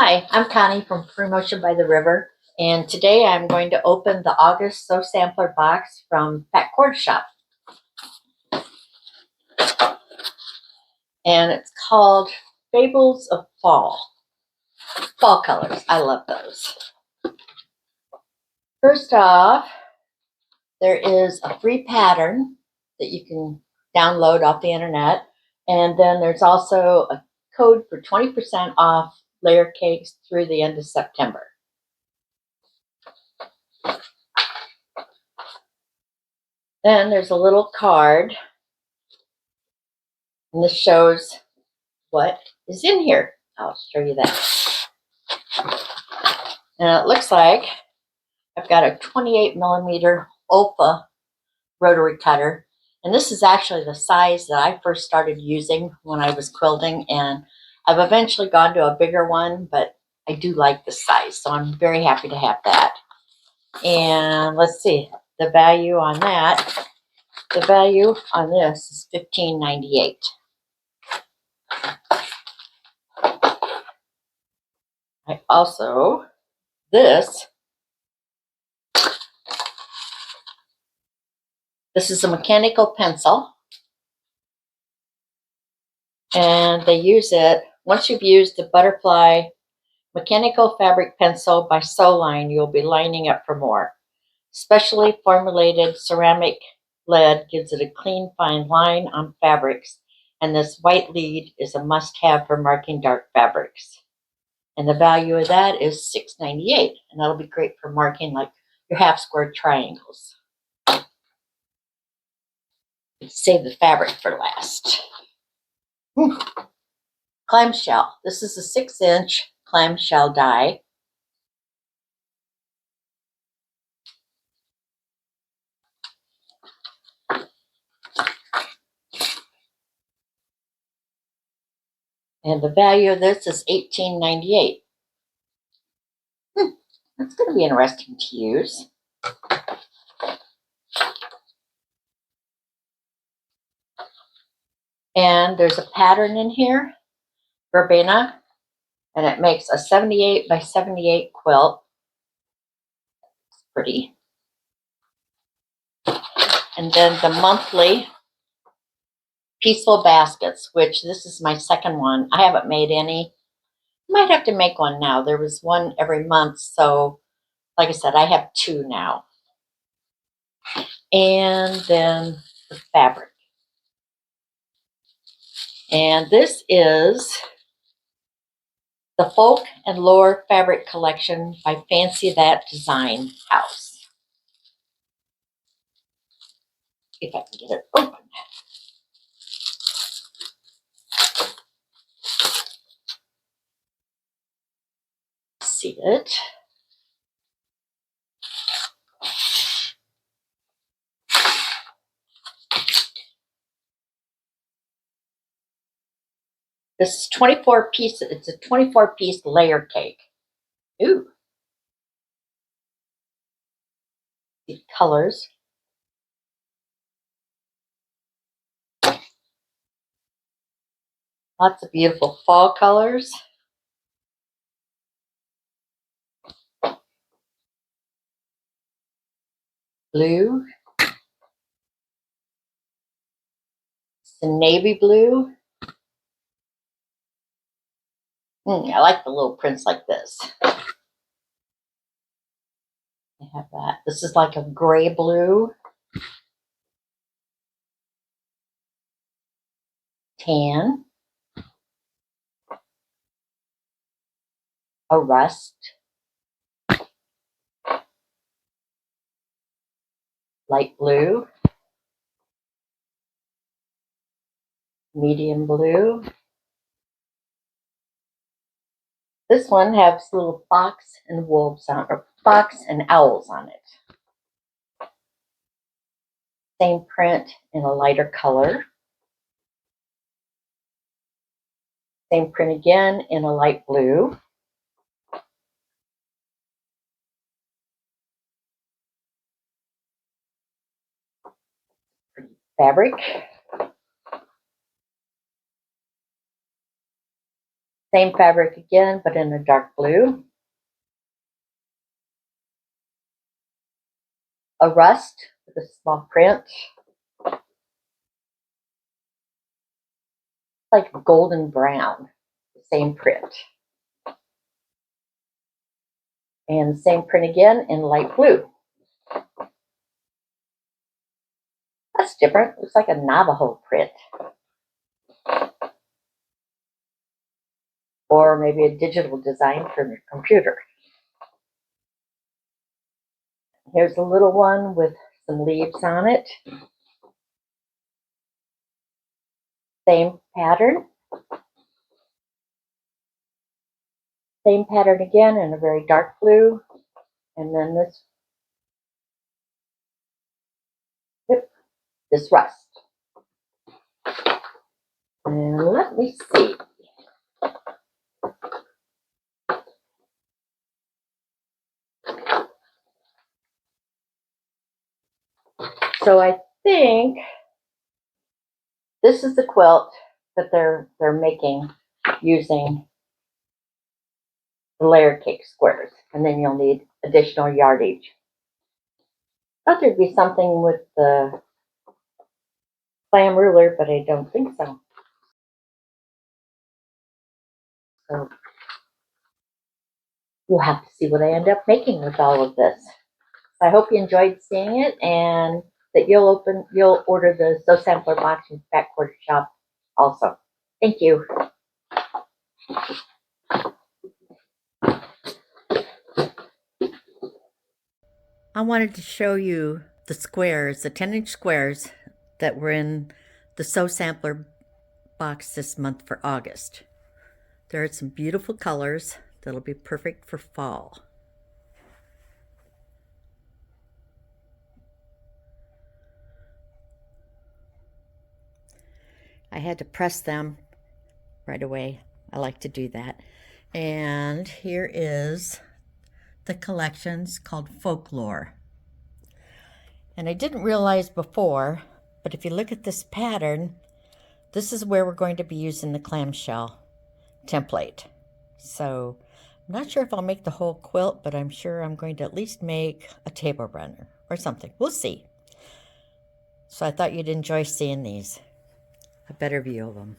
Hi, I'm Connie from Free Motion by the River, and today I'm going to open the August Sew Sampler box from Fat Cord Shop. And it's called Fables of Fall. Fall colors, I love those. First off, there is a free pattern that you can download off the internet, and then there's also a code for 20% off layer cakes through the end of September. Then there's a little card, and this shows what is in here. I'll show you that. And it looks like I've got a 28mm Olfa rotary cutter. And this is actually the size that I first started using when I was quilting. And I've eventually gone to a bigger one, but I do like this size. So I'm very happy to have that. And let's see, the value on that. The value on this is $15.98. I also, this is a mechanical pencil. And they use it, once you've used the butterfly mechanical fabric pencil by Sewline, you'll be lining up for more. Specially formulated ceramic lead gives it a clean, fine line on fabrics, and this white lead is a must-have for marking dark fabrics. And the value of that is $6.98, and that'll be great for marking like your half-square triangles. Save the fabric for last. Clamshell. This is a 6-inch clamshell die. And the value of this is $18.98. That's going to be interesting to use. And there's a pattern in here, verbena, and it makes a 78 by 78 quilt. It's pretty. And then the monthly peaceful baskets, which this is my second one. I haven't made any. Might have to make one now. There was one every month, so like I said, I have 2 now. And then the fabric. And this is the Folk and Lore Fabric Collection by Fancy That Design House. If I can get it open. See it. This is 24 pieces. It's a 24-piece layer cake. Ooh. The colors. Lots of beautiful fall colors. Blue. The navy blue. I like the little prints like this. I have that. This is like a gray blue. Tan. A rust. Light blue. Medium blue. This one has little fox and wolves on, or fox and owls on it. Same print in a lighter color. Same print again in a light blue. Pretty fabric. Same fabric again, but in a dark blue. A rust with a small print. Like golden brown, same print. And same print again in light blue. That's different. Looks like a Navajo print. Or maybe a digital design from your computer. Here's a little one with some leaves on it. Same pattern. Same pattern again in a very dark blue. And then this rust. And let me see. So I think this is the quilt that they're making using the layer cake squares, and then you'll need additional yardage. I thought there'd be something with the clam ruler, but I don't think so. So we'll have to see what I end up making with all of this. I hope you enjoyed seeing it, and that you'll order the Sew Sampler box in Fat Quarter Shop also. Thank you. I wanted to show you the squares, the 10-inch squares that were in the Sew Sampler box this month for August. There are some beautiful colors that'll be perfect for fall. I had to press them right away. I like to do that. And here is the collections called Folklore. And I didn't realize before, but if you look at this pattern, this is where we're going to be using the clamshell template. So I'm not sure if I'll make the whole quilt, but I'm sure I'm going to at least make a table runner or something. We'll see. So I thought you'd enjoy seeing these, a better view of them.